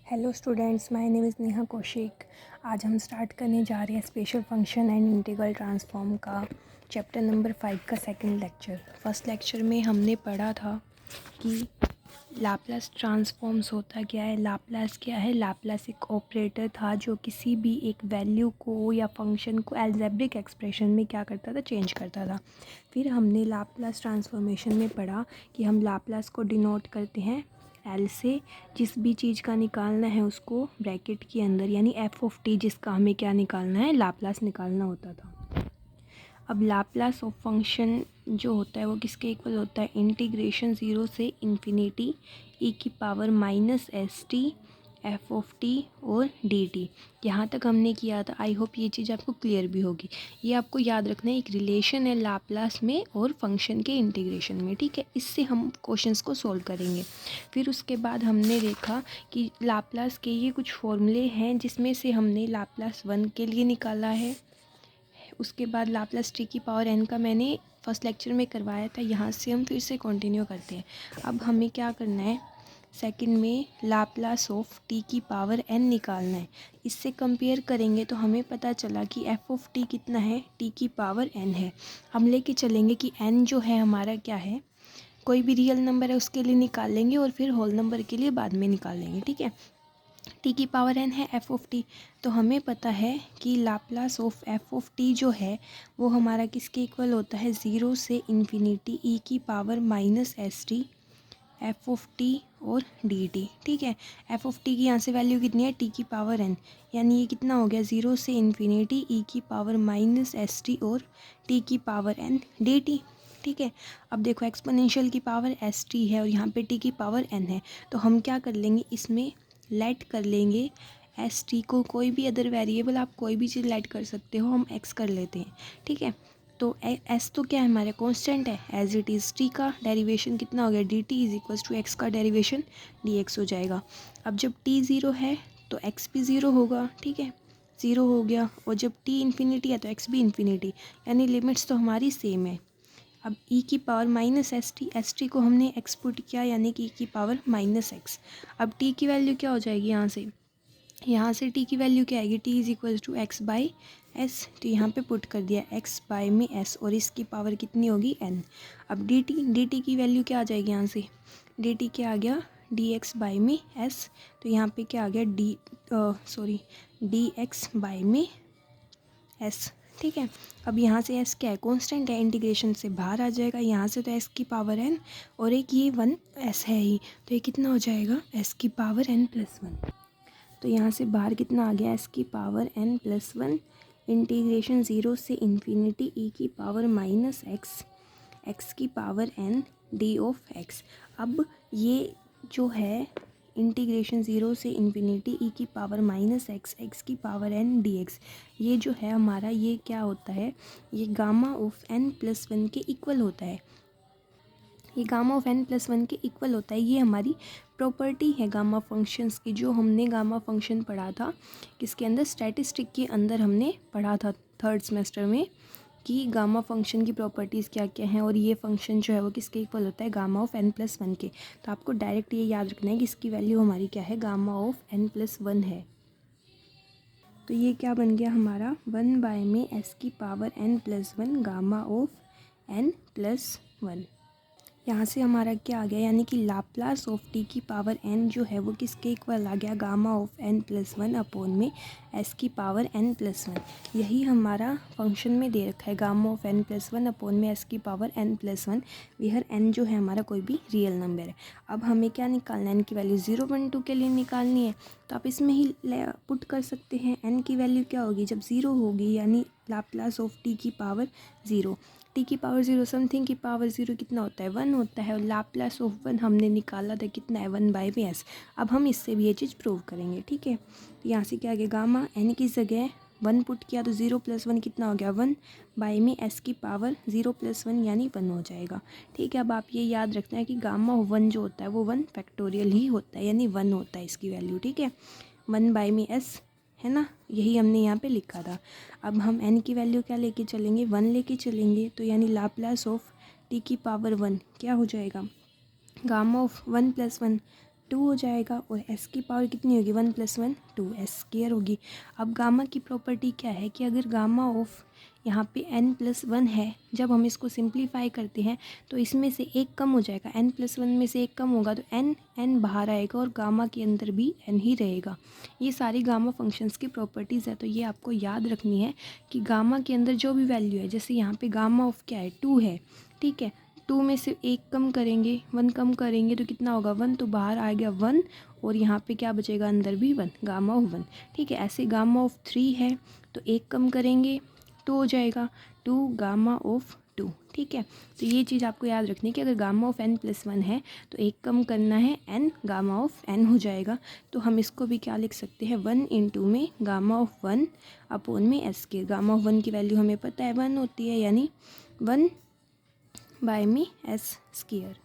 Hello students, my name is Neha Kaushik. आज हम start करने जा रहे हैं special function and integral transform का चैप्टर नंबर 5 का सेकंड लेक्चर। फर्स्ट लेक्चर में हमने पढ़ा था कि लाप्लास ट्रांसफॉर्म्स होता क्या है, लाप्लास क्या है। लाप्लास एक ऑपरेटर था जो किसी भी एक वैल्यू को या फंक्शन को अलजेब्रिक एक्सप्रेशन में क्या करता था, चेंज करता था। फिर हमने लाप्लास ट्रांसफॉर्मेशन में पढ़ा कि हम लाप्लास को डिनोट करते हैं एल से। जिस भी चीज़ का निकालना है उसको ब्रैकेट के अंदर, यानी एफ ऑफ टी, जिसका हमें क्या निकालना है, लाप्लास निकालना होता था। अब लाप्लास ऑफ फंक्शन जो होता है वो किसके इक्वल होता है, इंटीग्रेशन 0 से इन्फिनिटी ई की power minus S t f of T और डी टी। यहाँ तक हमने किया था। आई होप ये चीज़ आपको क्लियर भी होगी। ये आपको याद रखना है, एक रिलेशन है लाप्लास में और फंक्शन के इंटीग्रेशन में, ठीक है। इससे हम क्वेश्चंस को सॉल्व करेंगे। फिर उसके बाद हमने देखा कि लाप्लास के ये कुछ फॉर्मूले हैं जिसमें से हमने लाप्लास 1 के लिए निकाला है। उसके बाद लाप्लास टी की पावर एन का मैंने फर्स्ट लेक्चर में करवाया था। यहाँ से हम फिर से कंटिन्यू करते हैं। अब हमें क्या करना है, सेकंड में लाप्लास ऑफ टी की पावर एन निकालना है। इससे कंपेयर करेंगे तो हमें पता चला कि एफ ऑफ टी कितना है, टी की पावर एन है। हम लेके चलेंगे कि एन जो है हमारा क्या है, कोई भी रियल नंबर है उसके लिए निकाल लेंगे और फिर होल नंबर के लिए बाद में निकाल लेंगे, ठीक है। टी की पावर एन है एफ ऑफ टी, तो हमें पता है कि Laplace of F of T जो है वो हमारा किसके इक्वल होता है, 0 से इन्फिनिटी ई की power minus S t f of T और डी टी, ठीक है। एफ ऑफ टी की यहाँ से वैल्यू कितनी है, टी की पावर एन, यानी ये कितना हो गया, 0 से इन्फिनिटी ई की पावर माइनस एस टी और टी की पावर एन डी टी, ठीक है। अब देखो एक्सपोनेंशियल की पावर एस टी है और यहाँ पे टी की पावर एन है, तो हम क्या कर लेंगे, इसमें लेट कर लेंगे एस टी को। कोई भी अदर वेरिएबल आप कोई भी चीज़ लेट कर सकते हो, हम एक्स कर लेते हैं, ठीक है। तो एस तो क्या है, हमारे कांस्टेंट है एज इट इज़। टी का डेरिवेशन कितना हो गया, D T is equal to X का डेरिवेशन डी एक्स हो जाएगा। अब जब टी ज़ीरो है तो एक्स भी ज़ीरो होगा, ठीक है, ज़ीरो हो गया। और जब टी इन्फिनिटी है तो एक्स भी इन्फिनिटी, यानी लिमिट्स तो हमारी सेम है। अब ई की पावर माइनस एस टी को हमने एक्स पुट किया, यानी कि ई की पावर माइनस एक्स। अब टी की वैल्यू क्या हो जाएगी, यहाँ से टी की वैल्यू क्या आएगी, T is equal to X by S. तो यहाँ पे पुट कर दिया एक्स बाई में एस, और इसकी पावर कितनी होगी, एन। अब डी टी की वैल्यू क्या आ जाएगी, यहाँ से डी टी क्या आ गया, डी एक्स बाई में एस। तो यहाँ पे क्या आ गया, डी एक्स बाई में एस, ठीक है। अब यहाँ से एस क्या है, कांस्टेंट है, इंटीग्रेशन से बाहर आ जाएगा। यहाँ से तो एस की पावर एन और एक ये वन एस है ही, तो ये कितना हो जाएगा, एस की पावर एन प्लस वन। तो यहाँ से बाहर कितना आ गया, एस की power N plus one integration 0 से इन्फिनिटी ई की पावर माइनस एक्स एक्स की power N D of X. अब ये जो है इंटीग्रेशन 0 से इन्फिनिटी ई की पावर माइनस एक्स एक्स की पावर एन डी एक्स, ये जो है हमारा, ये क्या होता है, ये gamma of N plus one के इक्वल होता है। ये gamma of N plus one के इक्वल होता है। ये हमारी प्रॉपर्टी है गामा फंक्शंस की, जो हमने गामा फंक्शन पढ़ा था किसके अंदर, स्टैटिस्टिक के अंदर हमने पढ़ा था थर्ड सेमेस्टर में, कि गामा फंक्शन की प्रॉपर्टीज़ क्या क्या हैं। और ये फंक्शन जो है वो किसके इक्वल होता है, gamma of N plus one के। तो आपको डायरेक्ट ये याद रखना है कि इसकी वैल्यू हमारी क्या है, gamma of N plus one है। तो ये क्या बन गया हमारा, 1 बाय में एस की power N plus one gamma of N plus one. यहाँ से हमारा क्या आ गया, यानी कि लाप्लास ऑफ टी की पावर एन जो है वो किसके इक्वल आ गया, gamma of N plus one upon में एस की पावर एन प्लस वन। यही हमारा फंक्शन में दे रखा है, gamma of N plus one upon में एस की power N plus one, where N जो है हमारा कोई भी रियल नंबर है। अब हमें क्या निकालना है, एन की वैल्यू 0, 1, 2 के लिए निकालनी है, तो आप इसमें ही पुट कर सकते हैं। एन की वैल्यू क्या होगी, जब 0 होगी, यानी लाप्लास ऑफ टी की पावर 0, टी की पावर 0 समथिंग की पावर 0 कितना होता है, 1 होता है। और लाप्लास ऑफ 1 हमने निकाला था कितना है, 1 बाई में एस। अब हम इससे भी ये चीज़ प्रूव करेंगे, ठीक है। तो यहाँ से क्या आ गया, गामा एन की जगह 1 पुट किया तो 0 प्लस 1 कितना हो गया, 1 बाई में एस की पावर 0 प्लस 1 यानी 1 हो जाएगा, ठीक है। अब आप ये याद रखना है कि गामा ऑफ 1 जो होता है वो 1 फैक्टोरियल ही होता है, यानी 1 होता है इसकी वैल्यू, ठीक है। 1 बाई में एस है ना, यही हमने यहाँ पे लिखा था। अब हम n की वैल्यू क्या लेके चलेंगे, 1 लेके चलेंगे, तो यानी लाप्लास ऑफ t की पावर 1 क्या हो जाएगा, गामा ऑफ 1 प्लस 1 2 हो जाएगा और s की पावर कितनी होगी 1 + 1 2 s स्क्वायर होगी। अब गामा की प्रॉपर्टी क्या है कि अगर गामा ऑफ यहाँ पे n+1 है, जब हम इसको सिंप्लीफाई करते हैं तो इसमें से एक कम हो जाएगा, n+1 में से एक कम होगा तो n बाहर आएगा और गामा के अंदर भी n ही रहेगा। ये सारी गामा फंक्शंस की प्रॉपर्टीज़ है, तो ये आपको याद रखनी है कि गामा के अंदर जो भी वैल्यू है, जैसे यहाँ पे गामा ऑफ क्या है 2 है, ठीक है, 2 में से एक कम करेंगे, 1 कम करेंगे तो कितना होगा 1, तो बाहर आ गया 1 और यहाँ पे क्या बचेगा अंदर भी 1, गामा ऑफ 1, ठीक है। ऐसे गामा ऑफ 3 है तो एक कम करेंगे 2 हो जाएगा 2 गामा ऑफ 2, ठीक है। तो ये चीज़ आपको याद रखनी है कि अगर गामा ऑफ n+1 है तो एक कम करना है n, गामा ऑफ n हो जाएगा। तो हम इसको भी क्या लिख सकते हैं 1 × में गामा ऑफ 1 अपॉन में s के, गामा ऑफ 1 की वैल्यू हमें पता है 1 होती है, यानी 1/s²।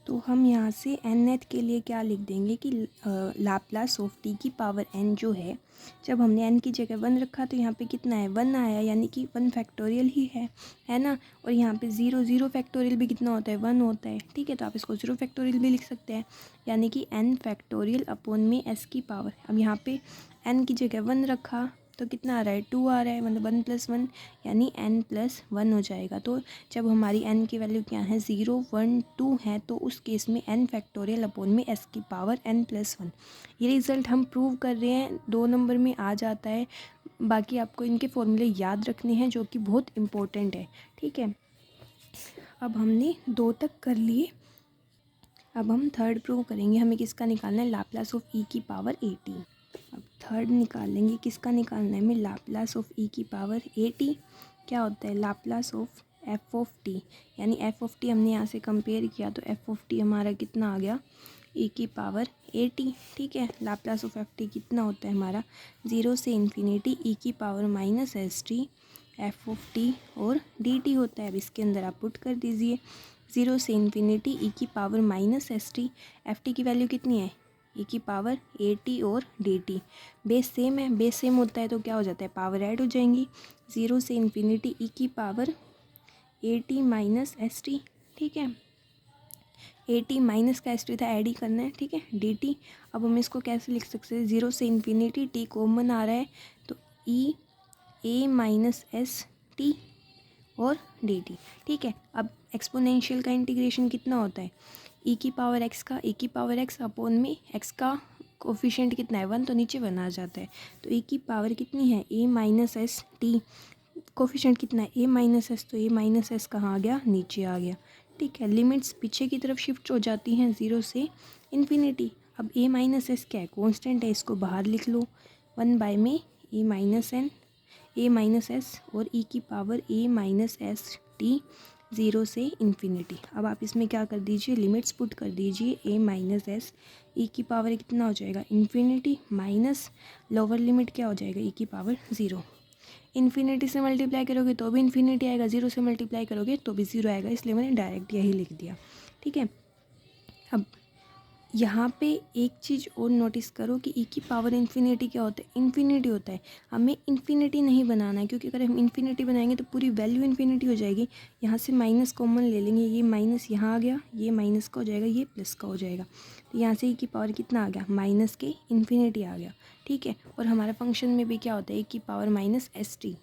तो हम यहाँ से nth के लिए क्या लिख देंगे कि लाप्लास ऑफ t की पावर n जो है, जब हमने n की जगह 1 रखा तो यहाँ पे कितना है 1 आया, यानी कि 1 फैक्टोरियल ही है ना। और यहाँ पे 0 फैक्टोरियल भी कितना होता है 1 होता है, ठीक है। तो आप इसको 0 फैक्टोरियल भी लिख सकते हैं, यानी कि n फैक्टोरियल अपॉन में s की पावर। अब यहाँ पे n की जगह 1 रखा तो कितना आ रहा है 2 आ रहा है, मतलब 1 + 1 यानी n+1 हो जाएगा। तो जब हमारी n की वैल्यू क्या है 0 1 2 है तो उस केस में n फैक्टोरियल अपॉन में s की पावर n+1। ये रिज़ल्ट हम प्रूव कर रहे हैं, 2 नंबर में आ जाता है। बाकी आपको इनके फॉर्मूले याद रखने हैं जो कि बहुत इम्पोर्टेंट है, ठीक है। अब हमने 2 तक कर लिए, अब हम थर्ड प्रूव करेंगे। हमें किसका निकालना है लाप्लास ऑफ e की पावर at। अब थर्ड निकालेंगे, किसका निकालना है हमें लाप्लास ऑफ e की पावर at। क्या होता है Laplace of f of t, यानी f ऑफ t हमने यहाँ से कंपेयर किया तो f ऑफ t हमारा कितना आ गया e की पावर at, ठीक है। लाप्लास ऑफ f t कितना होता है हमारा 0 से इन्फिनिटी e की power -st f of t और dt होता है। अब इसके अंदर आप पुट कर दीजिए 0 से इन्फिनिटी e की पावर -st, एफ टी की वैल्यू कितनी है e की पावर at और dt। बेस सेम है, बेस सेम होता है तो क्या हो जाता है पावर ऐड हो जाएंगी। 0 से इन्फिनिटी e की पावर at -st, ठीक है। at माइनस का st था, ऐड ही करना है, ठीक है, dt। अब हम इसको कैसे लिख सकते हैं 0 से इन्फिनिटी t कॉमन आ रहा है तो e a - st और dt, ठीक है। अब एक्सपोनेंशियल का इंटीग्रेशन कितना होता है e की पावर x का, e की पावर x अपॉन में x का कोफिशिएंट कितना है 1, तो नीचे 1 आ जाता है। तो e की पावर कितनी है a - st, कोफिशिएंट कितना है a - s, तो a - s कहाँ आ गया नीचे आ गया, ठीक है। लिमिट्स पीछे की तरफ शिफ्ट हो जाती हैं 0 से इन्फिनिटी। अब a - s क्या है कॉन्स्टेंट है, इसको बाहर लिख लो 1 में a - s और e की पावर a - st 0 से इन्फिनिटी। अब आप इसमें क्या कर दीजिए लिमिट्स पुट कर दीजिए a - s, e की पावर कितना हो जाएगा इन्फिनिटी माइनस लोअर लिमिट क्या हो जाएगा e की पावर 0। इन्फिनिटी से मल्टीप्लाई करोगे तो भी इन्फिनिटी आएगा, 0 से मल्टीप्लाई करोगे तो भी 0 आएगा, इसलिए मैंने डायरेक्ट यही लिख दिया, ठीक है। अब यहाँ पे एक चीज़ और नोटिस करो कि e की पावर इन्फिनिटी क्या होता है इन्फिनिटी होता है। हमें इन्फिनिटी नहीं बनाना है, क्योंकि अगर हम इन्फिनिटी बनाएंगे तो पूरी वैल्यू इन्फिनिटी हो जाएगी। यहाँ से माइनस कॉमन ले लेंगे, ये माइनस यहाँ आ गया, ये माइनस का हो जाएगा, ये प्लस का हो जाएगा। तो यहाँ से e की पावर कितना आ गया माइनस के इन्फिनिटी आ गया, ठीक है। और हमारा फंक्शन में भी क्या होता है e की पावर -st।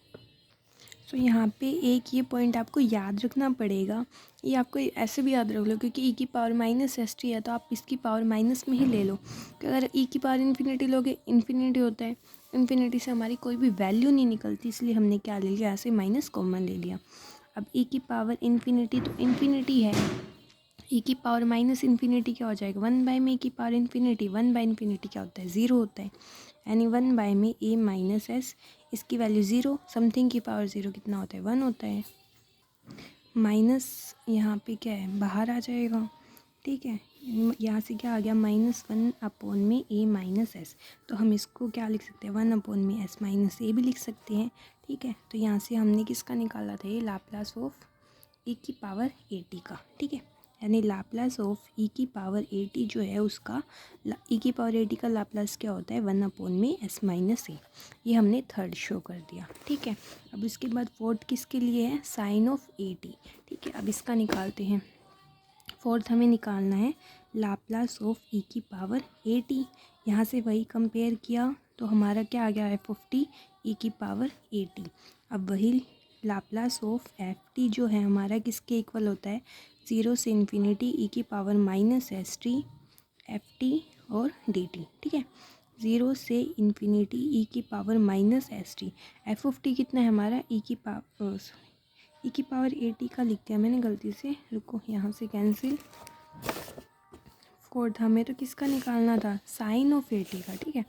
तो यहाँ पे एक ये पॉइंट आपको याद रखना पड़ेगा, ये आपको ऐसे भी याद रख लो क्योंकि e की पावर -st है तो आप इसकी पावर माइनस में ही ले लो, कि अगर e की पावर इन्फिनिटी लोगे इन्फिनिटी होता है, इन्फिनिटी से हमारी कोई भी वैल्यू नहीं निकलती, इसलिए हमने क्या ले लिया ऐसे माइनस कॉमन ले लिया। अब e की पावर इन्फिनिटी तो इन्फिनिटी है, e की पावर माइनस इन्फिनिटी क्या हो जाएगा 1 बाय में e की पावर इन्फिनिटी, 1 बाय इन्फिनिटी क्या होता है 0 होता है, यानी 1 बाय में a - s, इसकी वैल्यू 0, समथिंग की पावर 0 कितना होता है 1 होता है, माइनस यहाँ पे क्या है बाहर आ जाएगा, ठीक है। यहाँ से क्या आ गया -1 अपॉन में a - s, तो हम इसको क्या लिख सकते हैं 1 अपॉन में s - a भी लिख सकते हैं, ठीक है। तो यहाँ से हमने किसका निकाला था ये लाप्लास ऑफ e की पावर at का, ठीक है, यानी लाप्लास ऑफ e की पावर at जो है उसका e की पावर at का लाप्लास क्या होता है 1 अपॉन में s - a। ये हमने थर्ड शो कर दिया, ठीक है। अब इसके बाद फोर्थ किसके लिए है साइन ऑफ at, ठीक है। अब इसका निकालते हैं। फोर्थ हमें निकालना है लाप्लास ऑफ ई की पावर ए टी। यहाँ से वही कंपेयर किया तो हमारा क्या आ गया एफ ऑफ टी ई की पावर ए टी। अब वही लाप्लास ऑफ एफ टी जो है हमारा किसके इक्वल होता है, 0 से इन्फिनिटी ई की power minus S t f T और डी टी। ठीक है, 0 से इन्फिनिटी ई की power minus S t. F of t कितना है हमारा ई की पावर ए टी का लिख दिया मैंने गलती से, रुको यहाँ से कैंसिल। फोर्थ हमें तो किसका निकालना था, साइन ऑफ ए टी का। ठीक है,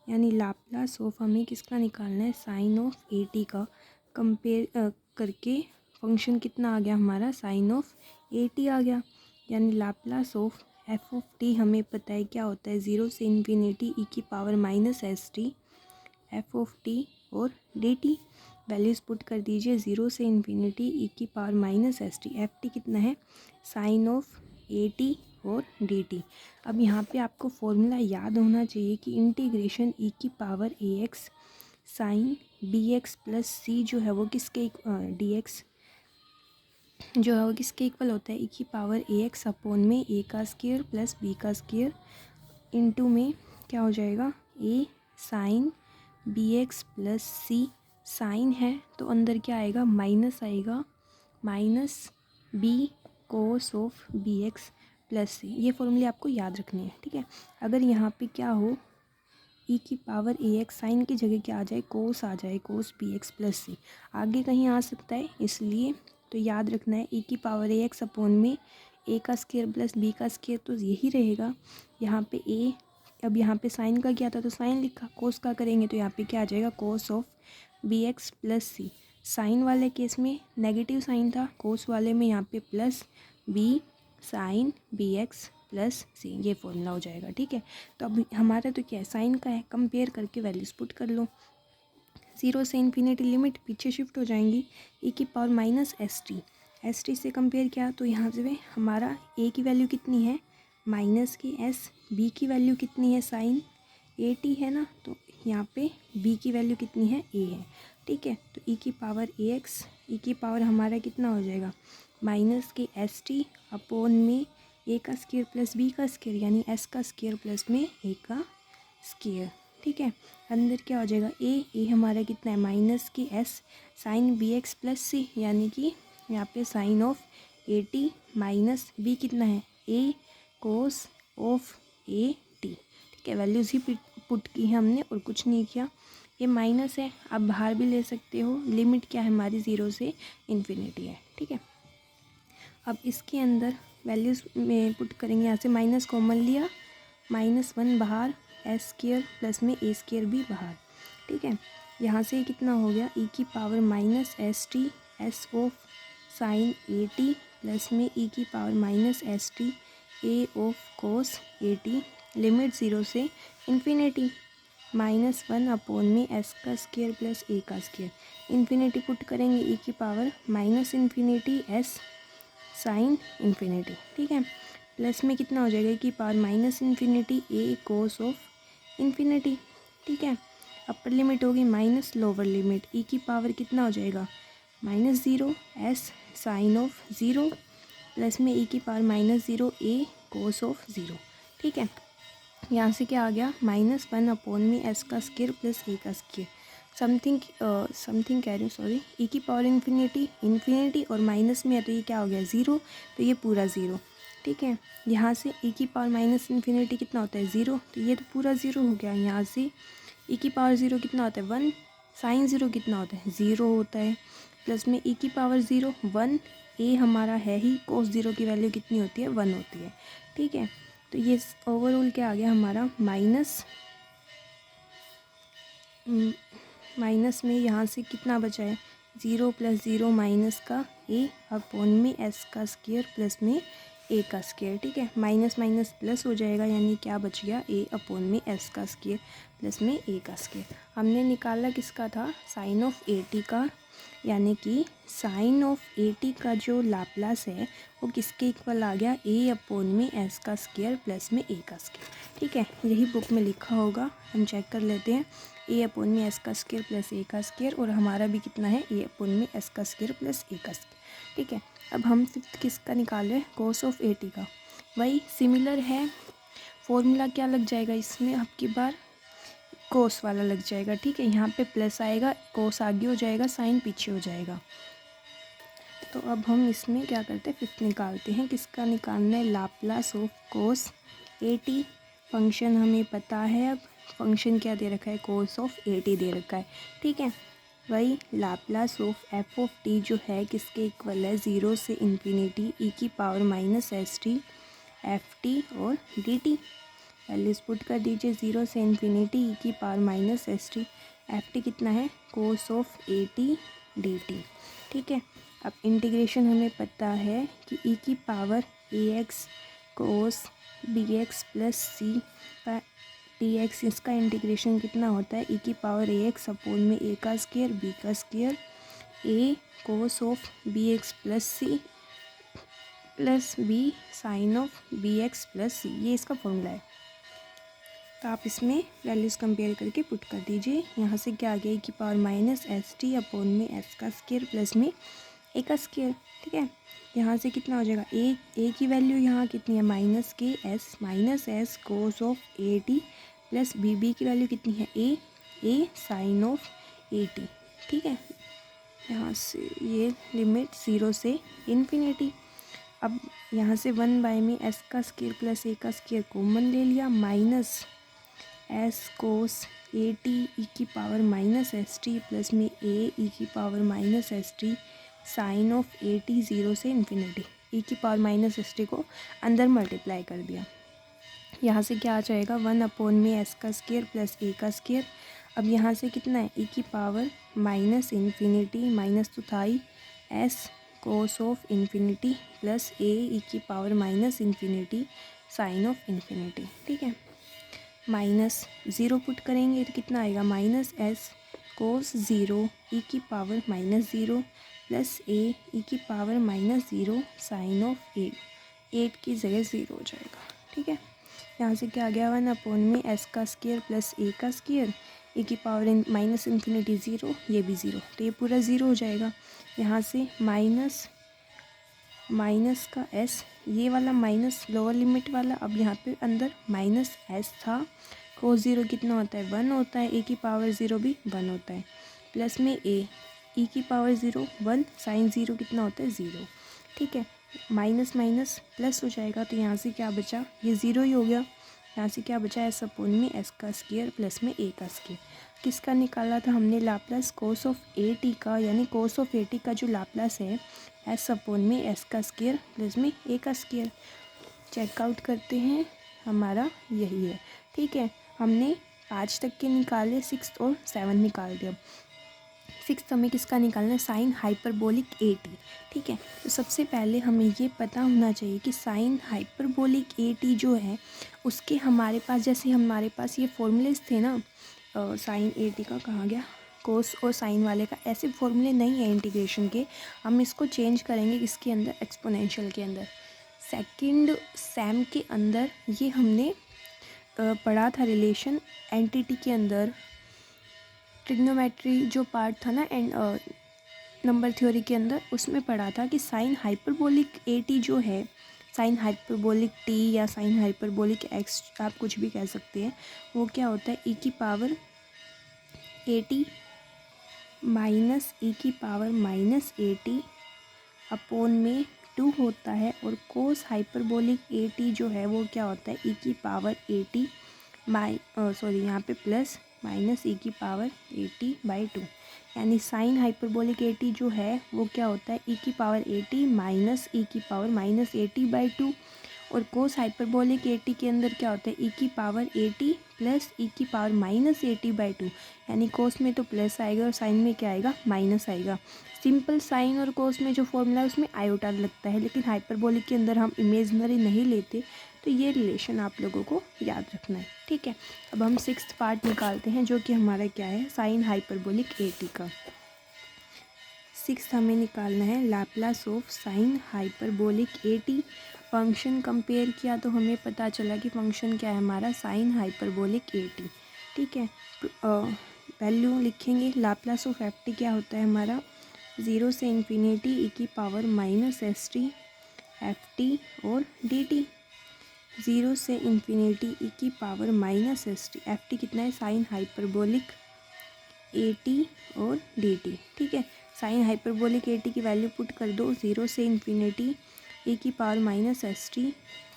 यानी लाप्लास ऑफ हमें किसका निकालना है, साइन ऑफ ए टी का। कंपेयर करके फंक्शन कितना आ गया हमारा, साइन ऑफ ए टी आ गया। यानी Laplace of F of T हमें पता है क्या होता है, 0 से इन्फिनिटी ई की power minus S t f of T और डी टी। वैल्यूज़ पुट कर दीजिए, 0 से इन्फिनिटी ई की power minus S t, f T कितना है, साइन ऑफ ए टी और डी टी। अब यहाँ पे आपको फॉर्मूला याद होना चाहिए कि इंटीग्रेशन ई की power a x sine b x plus c जो है वो किसके डी एक्स जो है वो किसके इक्वल होता है, ई की पावर ए एक्स अपॉन में ए का स्क्वायर प्लस बी का स्क्वायर इंटू में क्या हो जाएगा, a sine b x plus c. Sine है तो अंदर क्या आएगा, माइनस आएगा, minus b cos of b x plus c. ये फॉर्मूले आपको याद रखनी है। ठीक है, अगर यहाँ पे क्या हो, ई की पावर ए एक्स साइन की जगह क्या आ जाए, कोस आ जाए, कोस बी एक्स प्लस सी। आगे कहीं आ सकता है, इसलिए तो याद रखना है ई की पावर ए एक्स अपॉन में ए का स्क्वायर प्लस बी का स्क्वायर, तो यही रहेगा। यहाँ पे ए, अब यहाँ पे साइन का क्या था तो साइन लिखा, कोस का करेंगे तो यहाँ पे क्या आ जाएगा, cos of b x plus c. Sine वाले केस में नेगेटिव साइन था, कोस वाले में यहाँ पे plus b sine b x plus c, ये फॉर्मूला हो जाएगा। ठीक है, तो अब हमारा तो क्या है, साइन का है, कंपेयर करके वैल्यूज पुट कर लो। 0 से इन्फिनिटी लिमिट पीछे शिफ्ट हो जाएंगी, ई की पावर माइनस एस टी से कंपेयर किया तो यहाँ से हमारा ए की वैल्यू कितनी है, माइनस की एस, बी की वैल्यू कितनी है, साइन ए टी है ना, तो यहाँ पे बी की वैल्यू कितनी है, ए है। ठीक है, तो ई की पावर ए एक्स, ई की पावर हमारा कितना हो जाएगा, माइनस के एस टी अपॉन में ए का स्क्वायर प्लस बी का स्क्वायर, यानी एस का स्क्वायर प्लस में ए का स्क्वायर। ठीक है, अंदर क्या हो जाएगा, ए हमारा कितना है, माइनस की s sine b x plus c, यानी कि यहाँ पे sine of A t minus b कितना है, ए कोस ऑफ ए टी। ठीक है, वैल्यूज़ ही पुट की है हमने और कुछ नहीं किया। ये माइनस है, आप बाहर भी ले सकते हो, लिमिट क्या है हमारी, 0 से इन्फिनिटी है। ठीक है, अब इसके अंदर वैल्यूज़ में पुट करेंगे, यहाँ से माइनस कॉमन लिया, -1 बाहर, एस स्क्वायर प्लस में ए स्क्वायर भी बाहर। ठीक है, यहाँ से कितना हो गया, ई की power minus S T S of sine A T plus में ई की power minus S T A of cos A T. Limit 0 से इन्फिनिटी, -1 अपॉन में एस का स्क्वायर प्लस ए का स्क्वायर। इन्फिनिटी पुट करेंगे, ई की power minus infinity S sine infinity. ठीक है, प्लस में कितना हो जाएगा, ई की power minus infinity A cos of infinity. ठीक है, अपर लिमिट होगी माइनस लोअर लिमिट, ई की पावर कितना हो जाएगा, -0 एस साइन ऑफ 0 प्लस में ई की पावर -0 ए कोस ऑफ 0। ठीक है, यहाँ से क्या आ गया, -1 अपॉन में एस का स्क्वायर प्लस ए का स्क्वायर, समथिंग कह रही हूँ, सॉरी, ई की पावर इन्फिनिटी और माइनस में है तो ये क्या हो गया, 0, तो ये पूरा 0। ठीक है, यहाँ से ई की पावर माइनस इन्फिनिटी कितना होता है, 0, तो ये तो पूरा 0 हो गया। यहाँ से ई की पावर 0 कितना होता है, 1, साइन 0 कितना होता है, 0 होता है, प्लस में ई की पावर 0 1, ए हमारा है ही, कोस 0 की वैल्यू कितनी होती है, 1 होती है। ठीक है, तो ये ओवरऑल क्या आ गया हमारा, माइनस में यहाँ से कितना बचा है, 0 + 0 माइनस का ए अपॉन में एस का स्क्वायर प्लस में ए का स्क्वायर। ठीक है, माइनस माइनस प्लस हो जाएगा, यानी क्या बच गया, ए अपॉन में एस का स्क्वायर प्लस में ए का स्क्वायर। हमने निकाला किसका था, साइन ऑफ ए टी का, यानी कि साइन ऑफ ए टी का जो लाप्लास है वो किसके इक्वल आ गया, ए अपॉन में एस का स्क्वायर प्लस में ए का स्क्वायर। ठीक है, यही बुक में लिखा होगा, हम चेक कर लेते हैं, ए अपॉन में एस का स्क्वायर प्लस ए का स्क्वायर, और हमारा भी कितना है, ए अपॉन में एस का स्क्वायर प्लस ए का स्क्वायर। ठीक है, अब हम फिफ्थ किसका निकाल रहे हैं, कोस ऑफ ए टी का, वही सिमिलर है, फॉर्मूला क्या लग जाएगा इसमें, आपकी बार कोस वाला लग जाएगा। ठीक है, यहाँ पे प्लस आएगा, कोस आगे हो जाएगा, साइन पीछे हो जाएगा। तो अब हम इसमें क्या करते हैं, फिफ्थ निकालते हैं। किसका निकालना है, Laplace of cos A T. Function हमें पता है, अब फंक्शन क्या दे रखा है, कोस ऑफ ए टी दे रखा है। ठीक है, वही Laplace of F of T जो है किसके इक्वल है, 0 से इन्फिनिटी ई की power minus S t f T और डी टी। वैल्यूज पुट कर दीजिए, 0 से इन्फिनिटी ई की power minus S t, f T कितना है, कोस of A t D t. ठीक है, अब इंटीग्रेशन हमें पता है कि ई की power a x cos b x plus c का डी एक्स, इसका इंटीग्रेशन कितना होता है, ई की पावर ए एक्स अपोन में ए का स्क्वायर बी का square a cos of b x plus c plus b sine of b x plus c, ये इसका फॉर्मूला है। तो आप इसमें वैल्यूज़ कंपेयर करके पुट कर दीजिए। यहाँ से क्या आ गया, ई की power minus S T upon में एस का स्क्वायर प्लस में ए का स्क्वायर। ठीक है, यहाँ से कितना हो जाएगा, ए की वैल्यू यहाँ कितनी है, minus S cos of A T plus B की वैल्यू कितनी है, A sine of A T. ठीक है, यहाँ से ये लिमिट 0 से इन्फिनिटी। अब यहाँ से 1 में एस का स्क्वायर प्लस ए का स्क्वायर कॉमन ले लिया, माइनस एस कोस ए टी ई की power minus S t plus में ए ई की power minus S t sine of A t, 0 से इन्फिनिटी। ई की पावर माइनस एस टी को अंदर मल्टीप्लाई कर दिया। यहाँ से क्या आ जाएगा, 1 अपोन में एस का स्क्वायर प्लस ए का स्क्वायर। अब यहाँ से कितना है, ई की पावर माइनस इन्फिनिटी, माइनस तो था ही, s cos of infinity plus a e की power minus infinity sine of infinity. ठीक है, माइनस 0 पुट करेंगे तो कितना आएगा, माइनस एस कोस 0 ई की power minus 0 plus a e की पावर माइनस 0 साइन ऑफ 8 की जगह 0 हो जाएगा। ठीक है, यहाँ से क्या आ गया, 1 अपोन में एस का स्क्वायर प्लस ए का स्क्वायर, ए की पावर माइनस इन्फिनिटी 0, ये भी 0, तो ये पूरा 0 हो जाएगा। यहाँ से माइनस का एस, ये वाला माइनस लोअर लिमिट वाला, अब यहाँ पे अंदर माइनस एस था, कोस 0 कितना होता है, 1 होता है, ए की पावर 0 भी 1 होता है, प्लस में ए ई की पावर 0 1 साइन 0 कितना होता है, 0। ठीक है, माइनस माइनस प्लस हो जाएगा, तो यहाँ से क्या बचा, ये 0 ही हो गया। यहाँ से क्या बचा, एस अपोन में एस का स्क्वायर प्लस में ए का स्क्वायर। किसका निकाला था हमने, Laplace cos of A T का, यानी कोस ऑफ ए टी का जो लाप्लास है एस अपोन में एस का स्क्वायर प्लस में ए का स्क्वायर। चेकआउट करते हैं, हमारा यही है। ठीक है, हमने 5 तक के निकाले, 6 और 7 निकाल दिया। 6 हमें किसका निकालना है, साइन हाइपरबोलिक ए टी। ठीक है, तो सबसे पहले हमें ये पता होना चाहिए कि साइन हाइपरबोलिक ए टी जो है उसके हमारे पास, जैसे हमारे पास ये फॉर्मूलेज थे ना, साइन ए टी का कहाँ गया, कोस और साइन वाले का, ऐसे फॉर्मूले नहीं है इंटीग्रेशन के। हम इसको चेंज करेंगे किसके अंदर, एक्सपोनेंशियल के अंदर। सेकंड सेम के अंदर ये हमने पढ़ा था रिलेशन एंटिटी के अंदर, ट्रिग्नोमेट्री जो पार्ट था ना एंड नंबर थ्योरी के अंदर, उसमें पढ़ा था कि साइन हाइपरबोलिक ए टी जो है, साइन हाइपरबोलिक टी या साइन हाइपरबोलिक एक्स, आप कुछ भी कह सकते हैं, वो क्या होता है, ई की पावर ए टी माइनस ई की power minus a T upon में 2 होता है, और कोस हाइपरबोलिक ए टी जो है वो क्या होता है, ई की पावर ए टी यहाँ पे प्लस माइनस ई की पावर 80/2, यानी साइन हाइपरबोलिक 80 जो है वो क्या होता है, ई की पावर 80 माइनस ई की पावर माइनस 80/2, और कोस हाइपरबोलिक 80 के अंदर क्या होता है, ई की पावर 80 प्लस ई की पावर माइनस 80/2, यानी कोस में तो प्लस आएगा और साइन में क्या आएगा, माइनस आएगा। सिंपल साइन और कोस में जो फॉर्मूला है उसमें आयोटा लगता है, लेकिन हाइपरबोलिक के अंदर हम इमेजनरी नहीं लेते, तो ये रिलेशन आप लोगों को याद रखना है। ठीक है, अब हम 6th पार्ट निकालते हैं, जो कि हमारा क्या है, साइन हाइपरबोलिक ए टी का। 6th हमें निकालना है Laplace of sine hyperbolic a T. Function compare किया तो हमें पता चला कि फंक्शन क्या है हमारा, साइन हाइपरबोलिक ए टी। ठीक है, वैल्यू लिखेंगे, लाप्लास ऑफ एफ टी क्या होता है हमारा, 0 से इन्फिनिटी ई की power minus S t f T और डी टी। 0 से इन्फिनिटी e की power minus S t. F T कितना है, साइन हाइपरबोलिक ए टी और डी टी। ठीक है, साइन हाइपरबोलिक ए टी की वैल्यू पुट कर दो, 0 से इन्फिनिटी e की power minus S t.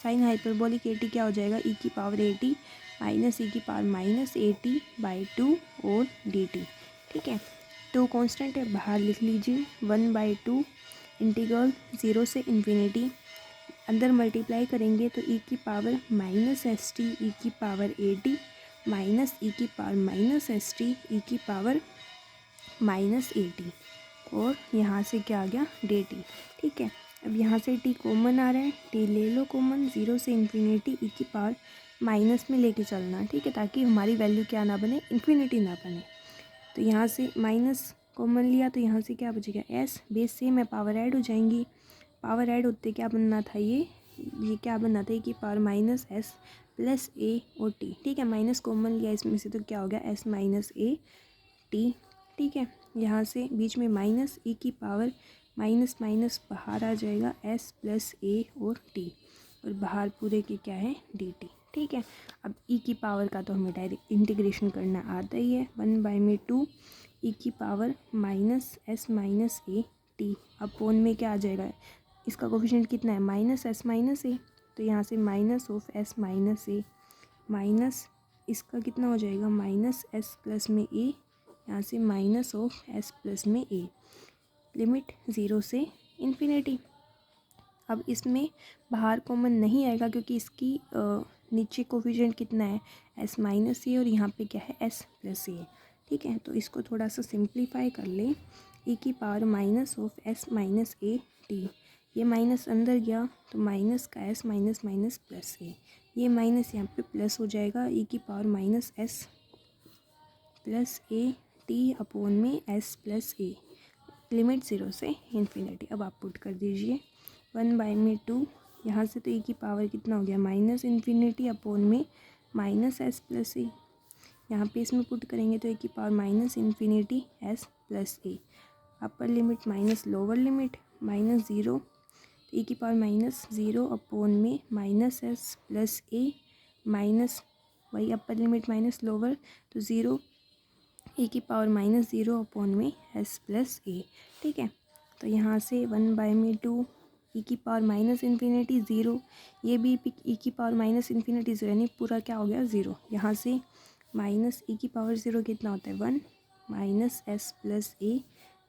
Sine hyperbolic a T क्या हो जाएगा, e की पावर ए टी माइनस e की power minus a T by 2 और डी टी। ठीक है, तो कांस्टेंट है, बाहर लिख लीजिए, 1/2 इंटीग्रल 0 से इन्फिनिटी, अंदर मल्टीप्लाई करेंगे तो e की power minus S T e की पावर ए टी माइनस ई की power minus S T e की पावर माइनस ए टी, और यहाँ से क्या आ गया, डी टी। ठीक है, अब यहाँ से टी कॉमन आ रहा है, टी ले लो कॉमन, 0 से इन्फिनिटी ई की पावर माइनस में लेके चलना। ठीक है, ताकि हमारी वैल्यू क्या ना बने, इन्फिनिटी ना बने। तो यहाँ से माइनस कॉमन लिया तो यहाँ से क्या बचेगा, एस, बेस से में पावर ऐड हो जाएंगी, पावर ऐड होते क्या बनना था, ये क्या बनना था, कि पावर माइनस एस प्लस ए और टी। ठीक है, माइनस कॉमन लिया इसमें से तो क्या हो गया, एस माइनस ए टी। ठीक है, यहाँ से बीच में माइनस ई की पावर माइनस माइनस बाहर आ जाएगा, एस प्लस ए और टी, और बाहर पूरे के क्या है, डी टी। ठीक है, अब ई की पावर का तो हमें डायरेक्ट इंटीग्रेशन करना आता ही है, 1/2 ई की power minus s minus a T upon में क्या आ जाएगा, इसका कोफिशिएंट कितना है, माइनस एस माइनस ए, तो यहाँ से minus of s minus a minus इसका कितना हो जाएगा, माइनस एस प्लस में ए, यहाँ से माइनस ऑफ एस प्लस में ए, लिमिट 0 से इन्फिनिटी। अब इसमें बाहर कॉमन नहीं आएगा क्योंकि इसकी नीचे कोफिशिएंट कितना है, एस माइनस ए, और यहाँ पे क्या है, एस प्लस ए। ठीक है, तो इसको थोड़ा सा सिंप्लीफाई कर लें, ई की power minus of s minus a t, ये माइनस अंदर गया तो माइनस का एस माइनस माइनस प्लस ए, ये माइनस यहाँ पे प्लस हो जाएगा, ई की power minus s plus a T upon में एस प्लस ए, लिमिट 0 से इन्फिनिटी। अब आप पुट कर दीजिए, 1/2, यहाँ से तो e की पावर कितना हो गया, माइनस इन्फिनिटी अपोन में माइनस एस प्लस ए, यहाँ पे इसमें पुट करेंगे तो e की power minus infinity s plus a, upper limit minus lower limit minus 0, तो e की पावर माइनस 0 अपोन में minus s plus a minus वही अपर लिमिट माइनस लोअर, तो 0 e की पावर माइनस 0 अपोन में एस प्लस ए। ठीक है, तो यहाँ से 1/2 ई की पावर माइनस इन्फिनिटी 0, ये भी ई की पावर माइनस इन्फिनिटी 0, यानी पूरा क्या हो गया, 0। यहाँ से माइनस ई की पावर 0 कितना होता है, 1 minus s plus a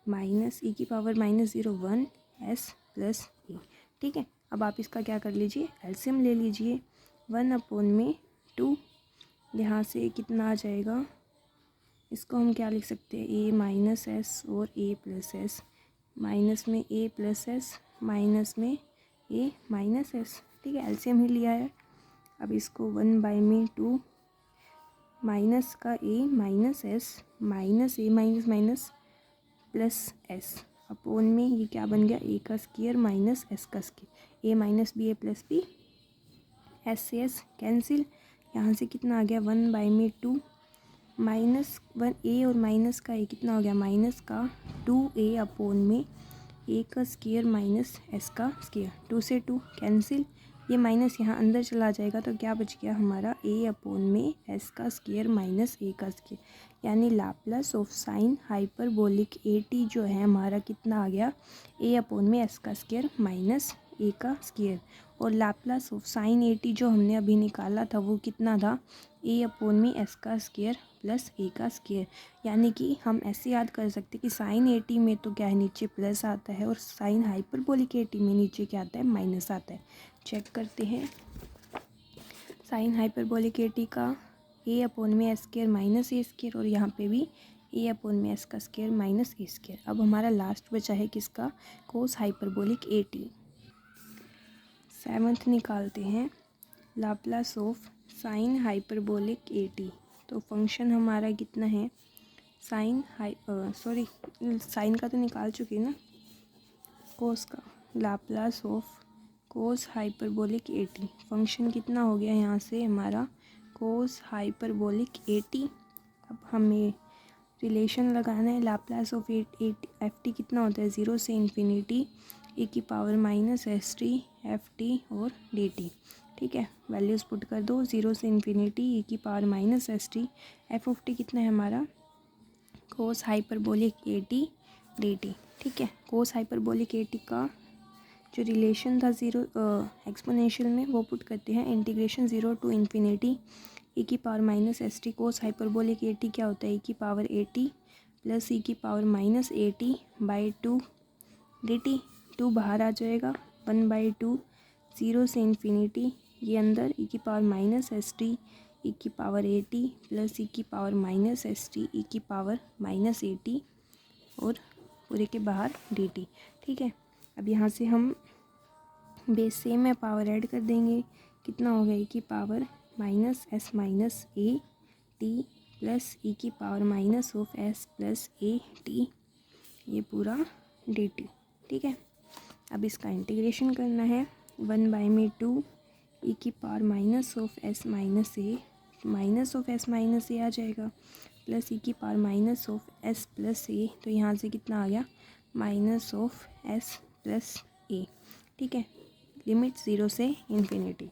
minus ई की power minus 0 1 S plus a. ठीक है, अब आप इसका क्या कर लीजिए, एलसीएम ले लीजिए, 1/2, यहाँ से कितना आ जाएगा, इसको हम क्या लिख सकते हैं, ए माइनस एस और ए प्लस एस, माइनस में ए प्लस एस माइनस में ए माइनस एस। ठीक है, एलसीएम ही लिया है। अब इसको 1/2 माइनस का a minus s minus a minus minus plus s upon में ये क्या बन गया, ए का स्क्वायर माइनस एस का square, a minus b a plus b, s से एस कैंसिल, यहाँ से कितना आ गया, 1/2 माइनस 1 ए और माइनस का ए कितना हो गया, माइनस का 2a अपोन में ए का स्क्वायर माइनस एस का स्क्वायर, 2 से 2 कैंसिल, ये माइनस यहाँ अंदर चला जाएगा तो क्या बच गया हमारा, ए अपोन में एस का स्क्वायर माइनस ए का स्क्वायर, यानी Laplace of sine hyperbolic a T जो है हमारा कितना आ गया, ए अपोन में एस का स्क्वायर माइनस ए का स्क्वायर, और Laplace of sine A T जो हमने अभी निकाला था वो कितना था, ए अपोन में एस का स्क्वायर प्लस ए का स्क्वायर। यानी कि हम ऐसे याद कर सकते हैं कि साइन ए टी में तो क्या है, नीचे प्लस आता है, और साइन हाइपरबोलिक ए टी में नीचे क्या आता है, माइनस आता है। चेक करते हैं, साइन हाइपरबोलिक ए टी का ए अपोन में एस स्क्वायर माइनस ए स्क्वायर, और यहाँ पे भी ए अपोन में एस का स्क्वायर माइनस ए स्क्वायर। अब हमारा लास्ट बचा है किसका, कोस हाइपरबोलिक ए टी। 7th निकालते हैं, Laplace of sine hyperbolic a T. तो फंक्शन हमारा कितना है, साइन साइन का तो निकाल चुके ना, कोस का, Laplace of cos hyperbolic a T, function कितना हो गया यहाँ से हमारा, कोस हाइपरबोलिक ए टी। अब हमें रिलेशन लगाना है, लाप्लास ऑफ एफ टी कितना होता है, 0 से इन्फिनिटी ए की power minus S t f T और डी टी। ठीक है, वैल्यूज़ पुट कर दो, 0 से इन्फिनिटी ई की power minus S t. F of t कितना है हमारा, cos hyperbolic a t D t. ठीक है, कोस हाइपरबोलिक ए टी का जो रिलेशन था ज़ीरो एक्सपोनेंशियल में वो पुट करते हैं, इंटीग्रेशन 0 टू इन्फिनिटी ई की power minus S T cos hyperbolic a T क्या होता है, ई की power A T plus e की power minus a T by 2 D T. 2 बाहर आ जाएगा, 1/2, 0 से इन्फिनिटी, ये अंदर ई की power minus S T e की power A T plus e की power minus S T e की पावर माइनस ए टी और पूरे के बाहर डी टी। ठीक है, अब यहाँ से हम बेस सेम है, पावर ऐड कर देंगे, कितना हो गया, ई की power minus s minus a T plus e की power minus of s plus a t, ये पूरा डी टी। ठीक है, अब इसका इंटीग्रेशन करना है, 1/2 ई की power minus of s minus a, minus of s minus a आ जाएगा प्लस ई की power minus of s plus a, तो यहाँ से कितना आ गया, minus of s plus a. ठीक है, लिमिट 0 से इन्फिनिटी,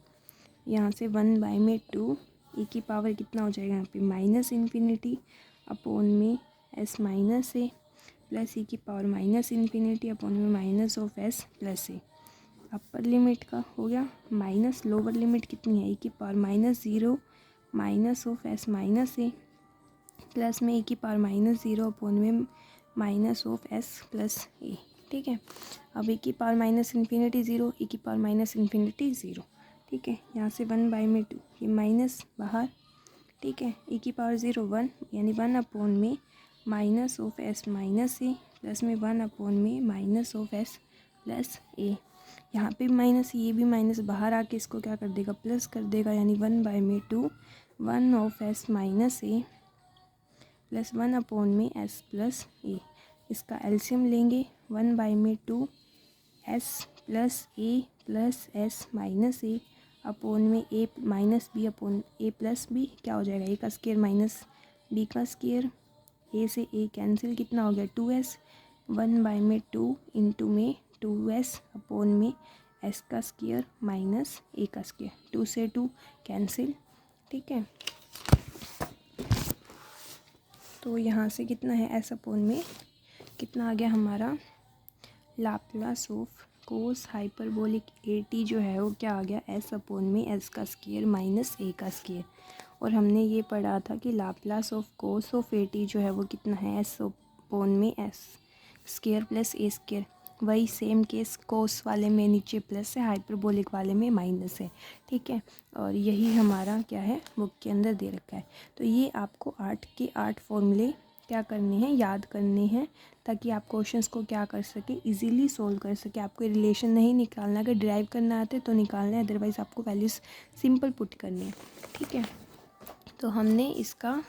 यहाँ से 1/2 ई की पावर कितना हो जाएगा यहाँ पे, माइनस इन्फिनिटी अपॉन में एस माइनस ए प्लस ई की पावर माइनस इन्फिनिटी अपॉन में minus of s plus a. Upper limit का हो गया माइनस, लोअर लिमिट कितनी है, ई की power -0 minus of s minus A plus में ई की पावर -0 अपॉन में minus of s plus a. ठीक है, अब ई की पावर माइनस इन्फिनिटी 0, ई की पावर माइनस इन्फिनिटी 0। ठीक है, यहाँ से 1/2, ये माइनस बाहर। ठीक है, ई की पावर 0 1, यानी 1 अपॉन में minus of s minus A plus में 1 अपॉन में minus of s plus a. यहाँ पे माइनस, ये भी माइनस बाहर आके इसको क्या कर देगा, प्लस कर देगा, यानी 1/2 1 of s minus A plus 1 upon में एस प्लस ए। इसका एलसीएम लेंगे, 1/2 एस प्लस ए प्लस एस माइनस ए अपॉन में ए माइनस बी अपॉन ए प्लस बी, क्या हो जाएगा, ए का स्क्वायर माइनस बी का स्क्वायर, ए से ए कैंसिल, कितना हो गया 2s, 1/2 इंटू में 2s अपॉन में एस का स्क्वायर माइनस ए का स्क्वायर, 2 से 2 कैंसिल। ठीक है, तो यहाँ से कितना है, एस अपॉन में कितना आ गया हमारा, Laplace of cos hyperbolic a T जो है वो क्या आ गया, एस अपॉन में एस का स्क्वायर माइनस ए का स्क्वायर। और हमने ये पढ़ा था कि Laplace of cos of A T जो है वो कितना है, एस अपॉन में एस स्क्वायर प्लस ए स्क्वायर। वही सेम केस कोस वाले में नीचे प्लस है, हाइपरबोलिक वाले में माइनस है। ठीक है, और यही हमारा क्या है, बुक के अंदर दे रखा है। तो ये आपको 8 के 8 फॉर्मूले क्या करने हैं, याद करने हैं, ताकि आप क्वेश्चंस को क्या कर सके, इजीली सोल्व कर सके। आपको रिलेशन नहीं निकालना, अगर ड्राइव करना आता है तो निकालना है, अदरवाइज़ आपको वैल्यूज़ सिंपल पुट करनी है। ठीक है, तो हमने इसका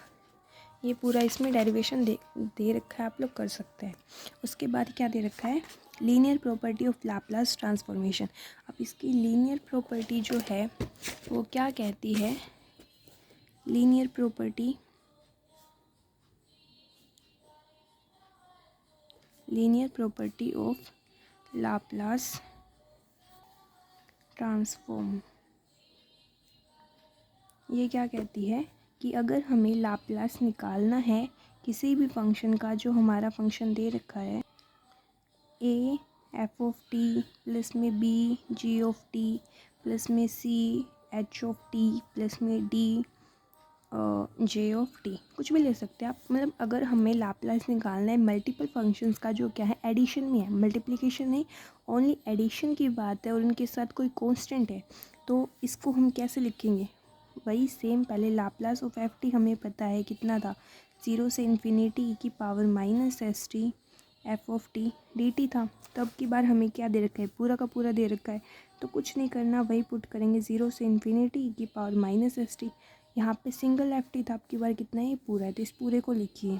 ये पूरा इसमें डेरिवेशन दे रखा है, आप लोग कर सकते हैं। उसके बाद क्या दे रखा है, linear property of Laplace transformation. अब इसकी लीनियर प्रॉपर्टी जो है वो क्या कहती है, linear property of Laplace transform, ये क्या कहती है कि अगर हमें लाप्लास निकालना है किसी भी फंक्शन का, जो हमारा फंक्शन दे रखा है a f of t plus में b g of t plus में c h of t plus में डी जे ऑफ टी, कुछ भी ले सकते हैं आप। मतलब अगर हमें लाप्लास निकालना है मल्टीपल फंक्शंस का, जो क्या है एडिशन में है, मल्टीप्लिकेशन नहीं, ओनली एडिशन की बात है, और उनके साथ कोई कांस्टेंट है, तो इसको हम कैसे लिखेंगे, वही सेम, पहले लाप्लास ऑफ एफ टी हमें पता है कितना था, 0 से इन्फिनिटी ई की power minus S t f of T D T था। तो अब की बार हमें क्या दे रखा है, पूरा का पूरा दे रखा है, तो कुछ नहीं करना, वही पुट करेंगे, 0 से इन्फिनिटी ई की पावर माइनस एस टी। यहाँ पे सिंगल एफ टी था, अब की बार कितना है, पूरा है, तो इस पूरे को लिखिए,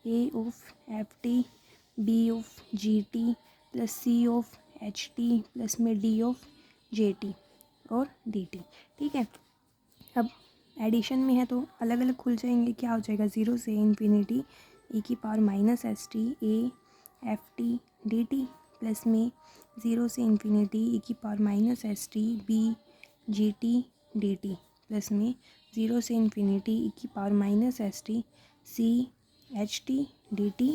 a of f t b of g t plus c of h t plus में डी ऑफ जे टी और डी टी। ठीक है, अब एडिशन में है तो अलग अलग खुल जाएंगे, क्या हो जाएगा, 0 से इन्फिनिटी ई की power minus S T A F T D T plus में 0 से इन्फिनिटी ई की power minus S T B G T D T plus में 0 से इन्फिनिटी ई की power minus S T C H T D T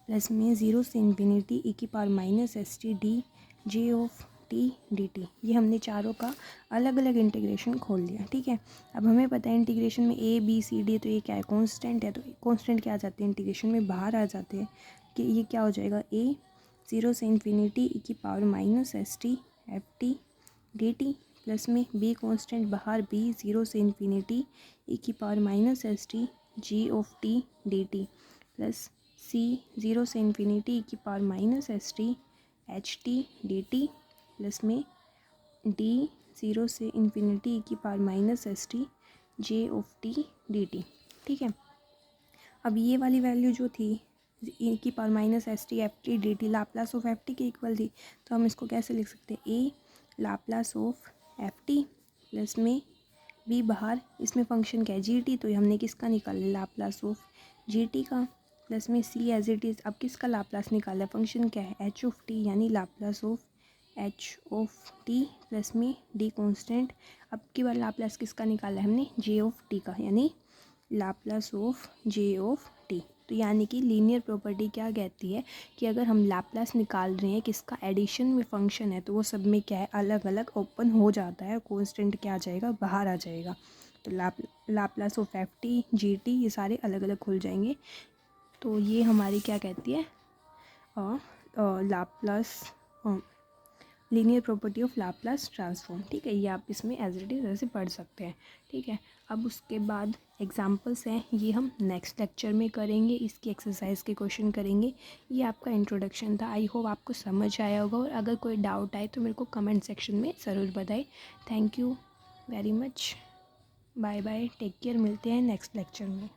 plus में 0 से infinity ई की power minus S T D J of T D T. ये हमने चारों का अलग अलग इंटीग्रेशन खोल लिया। ठीक है, अब हमें पता है इंटीग्रेशन में ए बी सी डी, तो ये क्या है, कांस्टेंट है, तो कांस्टेंट क्या आ जाते हैं इंटीग्रेशन में बाहर आ जाते हैं कि ये क्या हो जाएगा, ए 0 से इन्फिनिटी ई की power minus S t f T D T plus में बी कांस्टेंट बाहर, बी 0 से इन्फिनिटी ई की power minus S t g of T D T plus c 0 से इन्फिनिटी ई की power minus S t h T D T plus में d 0 से infinity ई की power minus S t j of T D t. ठीक है, अब ये वाली वैल्यू जो थी ई की power minus S t f T D t Laplace of f t के इक्वल थी, तो हम इसको कैसे लिख सकते हैं, a Laplace of f t plus में बी बाहर, इसमें फंक्शन क्या है जी टी, तो हमने किसका निकाला लाप्लास ऑफ जी टी का, प्लस में सी एज इट इज़, अब किसका लाप्लास निकाला है, फंक्शन क्या है एच ऑफ टी, यानी Laplace of H of t plus में डी कॉन्स्टेंट, अब की बार लाप्लास किसका निकाला है हमने जे ऑफ टी का, यानी Laplace of J of T. तो यानी कि लीनियर प्रॉपर्टी क्या कहती है कि अगर हम लाप्लास निकाल रहे हैं किसका, एडिशन में फंक्शन है, तो वो सब में क्या है अलग अलग ओपन हो जाता है, कॉन्स्टेंट क्या आ जाएगा बाहर आ जाएगा, तो Laplace of f T G T ये सारे अलग अलग खुल जाएंगे। तो ये हमारी क्या कहती है Laplace linear property of Laplace transform. ठीक है, ये आप इसमें एज इट इज़ ऐसे पढ़ सकते हैं। ठीक है, अब उसके बाद एग्जांपल्स हैं, ये हम नेक्स्ट लेक्चर में करेंगे, इसकी एक्सरसाइज के क्वेश्चन करेंगे। ये आपका इंट्रोडक्शन था, आई होप आपको समझ आया होगा, और अगर कोई डाउट आए तो मेरे को कमेंट सेक्शन में ज़रूर बताएं। Thank you very much, bye bye, take care, मिलते हैं नेक्स्ट लेक्चर में।